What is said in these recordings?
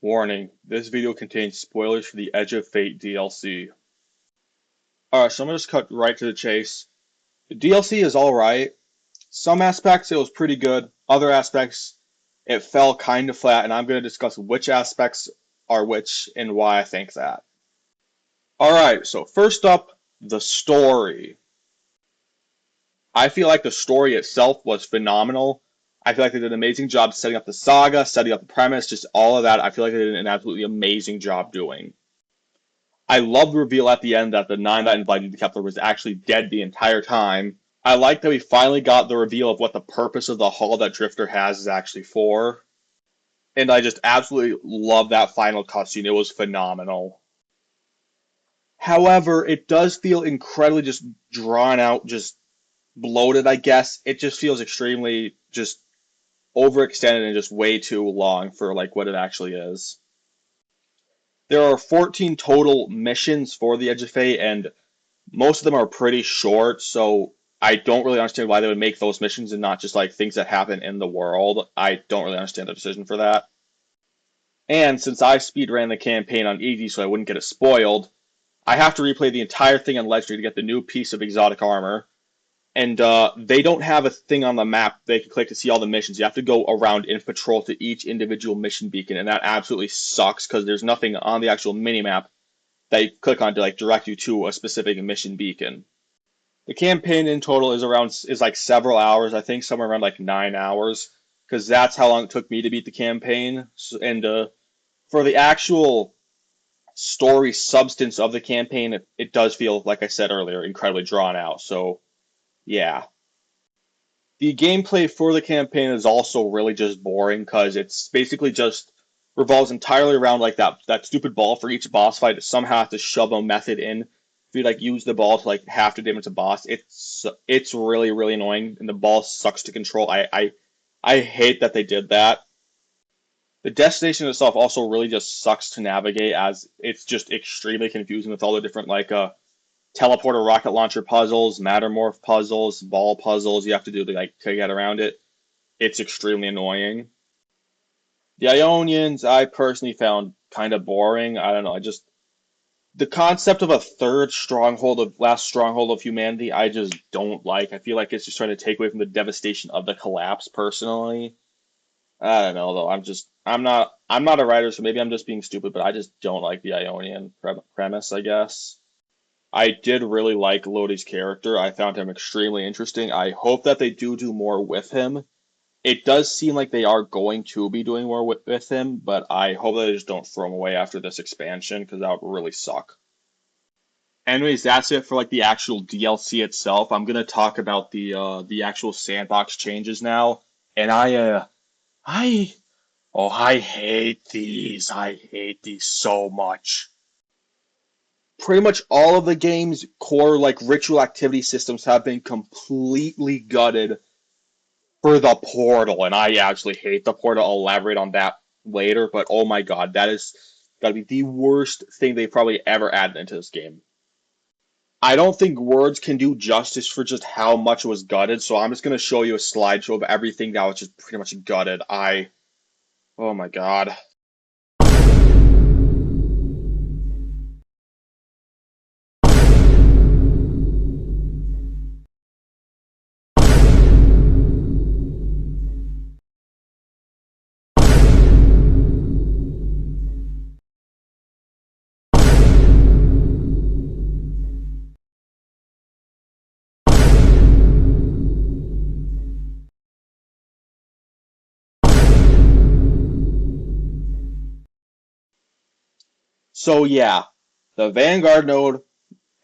Warning, this video contains spoilers for the Edge of Fate DLC. Alright, so I'm gonna just cut right to the chase. The DLC is alright. Some aspects it was pretty good, other aspects it fell kind of flat, and I'm gonna discuss which aspects are which and why I think that. Alright, so first up, the story. I feel like the story itself was phenomenal. I feel like they did an amazing job setting up the saga, setting up the premise, just all of that. I feel like they did an absolutely amazing job doing. I love the reveal at the end that the nine that invited the Kepler was actually dead the entire time. I like that we finally got the reveal of what the purpose of the hull that Drifter has is actually for. And I just absolutely love that final cutscene. It was phenomenal. However, it does feel incredibly just drawn out, just bloated, I guess. It just feels extremely just overextended and just way too long for like what it actually is. There are 14 total missions for the Edge of Fate, and most of them are pretty short, so I don't really understand why they would make those missions and not just like things that happen in the world. I don't really understand the decision for that. And since I speedran the campaign on easy so I wouldn't get it spoiled, I have to replay the entire thing on Legendary to get the new piece of exotic armor. And they don't have a thing on the map they can click to see all the missions. You have to go around and patrol to each individual mission beacon, and that absolutely sucks because there's nothing on the actual minimap that you click on to like direct you to a specific mission beacon. The campaign in total is like several hours. I think somewhere around like 9 hours, because that's how long it took me to beat the campaign. And for the actual story substance of the campaign, it does feel, like I said earlier, incredibly drawn out. So yeah. The gameplay for the campaign is also really just boring because it's basically just revolves entirely around like that stupid ball for each boss fight. To somehow have to shove a method in. If you like use the ball to like have to damage a boss, it's really annoying, and the ball sucks to control. I hate that they did that. The destination itself also really just sucks to navigate as it's just extremely confusing with all the different like teleporter rocket launcher puzzles, mattermorph puzzles, ball puzzles you have to do to get around it. It's extremely annoying. The Ionians I personally found kind of boring. I don't know. I just the concept of a third stronghold of last stronghold of humanity I just don't like. I feel like it's just trying to take away from the devastation of the collapse personally. I don't know though. I'm not a writer, so maybe I'm just being stupid, but I just don't like the Ionian premise, I guess. I did really like Lodi's character. I found him extremely interesting. I hope that they do more with him. It does seem like they are going to be doing more with him, but I hope that they just don't throw him away after this expansion because that would really suck. Anyways, that's it for like the actual DLC itself. I'm gonna talk about the actual sandbox changes now, and I I hate these. I hate these so much. Pretty much all of the game's core like ritual activity systems have been completely gutted for the portal, and I actually hate the portal. I'll elaborate on that later, but oh my god, that is gotta be the worst thing they've probably ever added into this game. I don't think words can do justice for just how much was gutted, so I'm just gonna show you a slideshow of everything that was just pretty much gutted. Oh my god. So yeah, the Vanguard node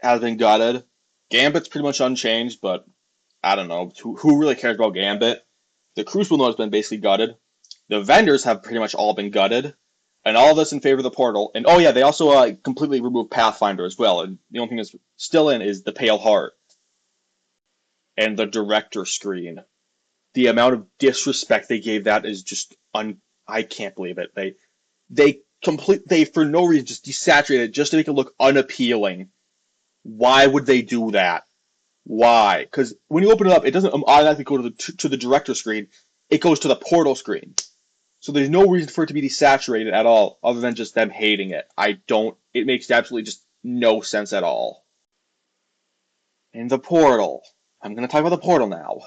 has been gutted. Gambit's pretty much unchanged, but I don't know. Who really cares about Gambit? The Crucible node has been basically gutted. The vendors have pretty much all been gutted. And all of this in favor of the portal. And oh yeah, they also completely removed Pathfinder as well. And the only thing that's still in is the Pale Heart and the director screen. The amount of disrespect they gave that is just I can't believe it. They for no reason just desaturated it just to make it look unappealing. Why would they do that? Why? Because when you open it up, it doesn't automatically go to the director screen. It goes to the portal screen. So there's no reason for it to be desaturated at all, other than just them hating it. It makes absolutely just no sense at all. And the portal. I'm going to talk about the portal now.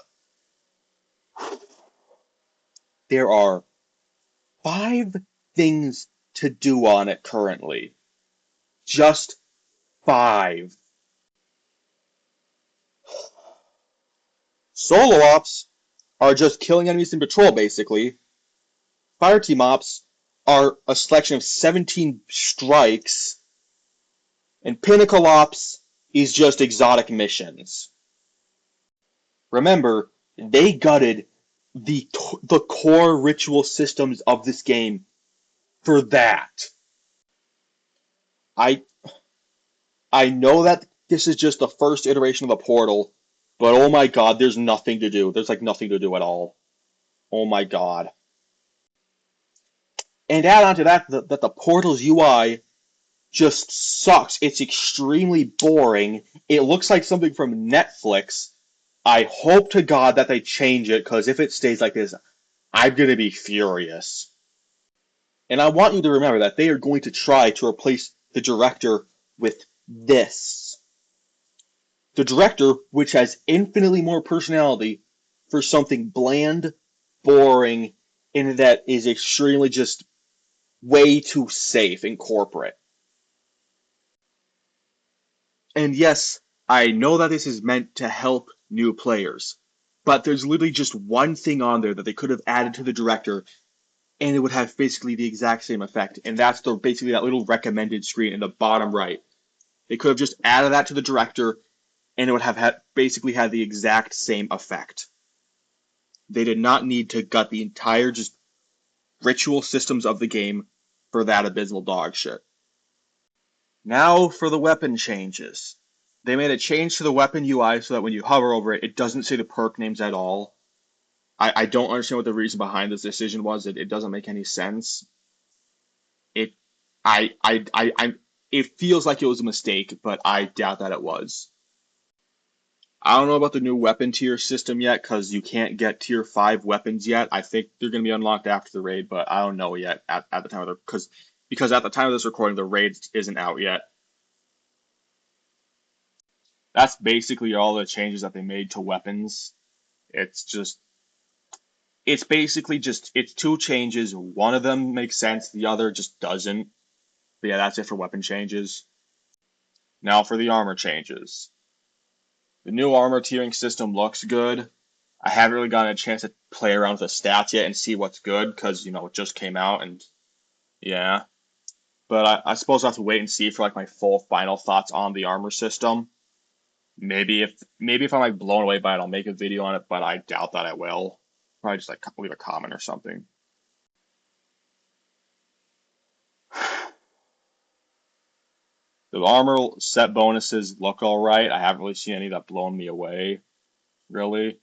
There are 5 things to do on it currently. Just 5. Solo ops are just killing enemies in patrol, basically. Fire team ops are a selection of 17 strikes. And pinnacle ops is just exotic missions. Remember, they gutted the core ritual systems of this game for that. I I know that this is just the first iteration of the portal, but oh my god, there's nothing to do. There's like nothing to do at all. Oh my god. And add on to that that the portal's UI just sucks. It's extremely boring. It looks like something from Netflix. I hope to God that they change it, because if it stays like this, I'm gonna be furious. And I want you to remember that they are going to try to replace the director with this. The director, which has infinitely more personality for something bland, boring, and that is extremely just way too safe and corporate. And yes, I know that this is meant to help new players, but there's literally just one thing on there that they could have added to the director, and it would have basically the exact same effect, and that's basically that little recommended screen in the bottom right. They could have just added that to the director, and it would have basically had the exact same effect. They did not need to gut the entire just ritual systems of the game for that abysmal dog shit. Now for the weapon changes. They made a change to the weapon UI so that when you hover over it, it doesn't say the perk names at all. I don't understand what the reason behind this decision was. It doesn't make any sense. It it feels like it was a mistake, but I doubt that it was. I don't know about the new weapon tier system yet, because you can't get tier 5 weapons yet. I think they're going to be unlocked after the raid, but I don't know yet at the time of the because at the time of this recording the raid isn't out yet. That's basically all the changes that they made to weapons. It's just it's basically just it's 2 changes. One of them makes sense, the other just doesn't. But yeah, that's it for weapon changes. Now for the armor changes. The new armor tiering system looks good. I haven't really gotten a chance to play around with the stats yet and see what's good, because it just came out, and yeah. But I suppose I'll have to wait and see for like my full final thoughts on the armor system. Maybe if I'm like blown away by it, I'll make a video on it, but I doubt that I will. Probably just like leave a comment or something. The armor set bonuses look alright. I haven't really seen any that blown me away, really.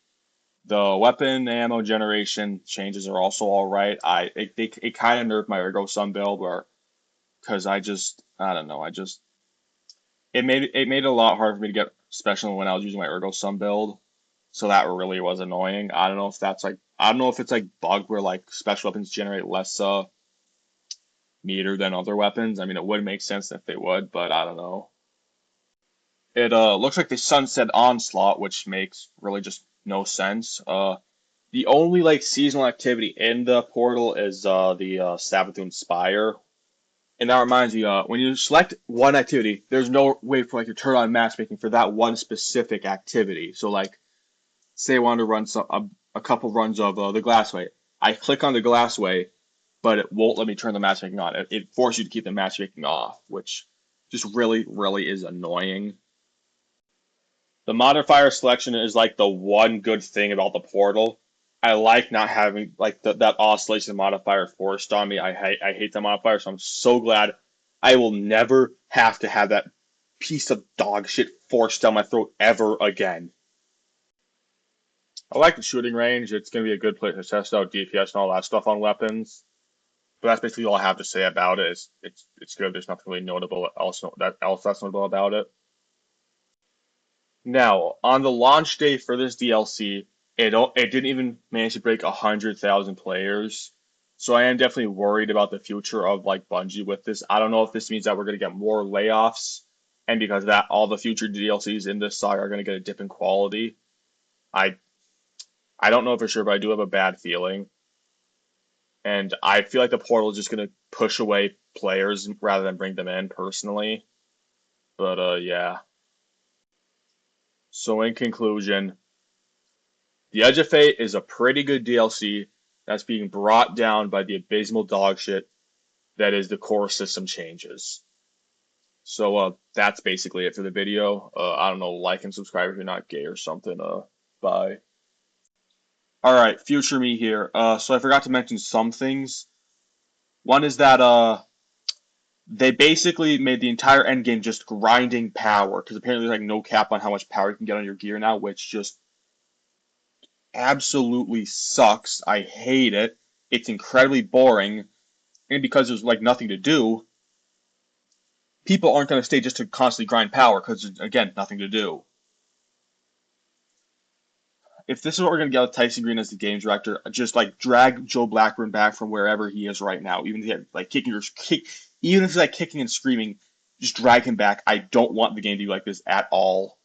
The weapon ammo generation changes are also alright. It kind of nerfed my Ergo Sun build, where because I don't know, it made it a lot harder for me to get special when I was using my Ergo Sun build. So that really was annoying. I don't know if it's like bugged where like special weapons generate less meter than other weapons. I mean, it would make sense if they would, but I don't know. It looks like the Sunset Onslaught, which makes really just no sense. The only like seasonal activity in the portal is the Savathun Spire. And that reminds me, when you select one activity, there's no way for like to turn on matchmaking for that one specific activity. So like, say I wanted to run a couple runs of the Glassway. I click on the Glassway, but it won't let me turn the matchmaking on. It forces you to keep the matchmaking off, which just really, really is annoying. The modifier selection is like the one good thing about the portal. I like not having like that oscillation modifier forced on me. I hate the modifier, so I'm so glad I will never have to have that piece of dog shit forced down my throat ever again. I like the shooting range. It's going to be a good place to test out DPS and all that stuff on weapons. But that's basically all I have to say about it. It's good. There's nothing really notable that's notable about it. Now, on the launch day for this DLC, it didn't even manage to break 100,000 players. So I am definitely worried about the future of like Bungie with this. I don't know if this means that we're going to get more layoffs, and because of that, all the future DLCs in this saga are going to get a dip in quality. I I don't know for sure, but I do have a bad feeling, and I feel like the portal is just going to push away players rather than bring them in personally. But yeah. So in conclusion, The Edge of Fate is a pretty good DLC that's being brought down by the abysmal dog shit that is the core system changes. So that's basically it for the video. I don't know, like and subscribe if you're not gay or something. Bye. All right, future me here. So I forgot to mention some things. One is that they basically made the entire end game just grinding power because apparently there's like no cap on how much power you can get on your gear now, which just absolutely sucks. I hate it. It's incredibly boring, and because there's like nothing to do, people aren't going to stay just to constantly grind power because again, nothing to do. If this is what we're going to get with Tyson Green as the game director, just like drag Joe Blackburn back from wherever he is right now, even if he's like even if he's like kicking and screaming, just drag him back. I don't want the game to be like this at all.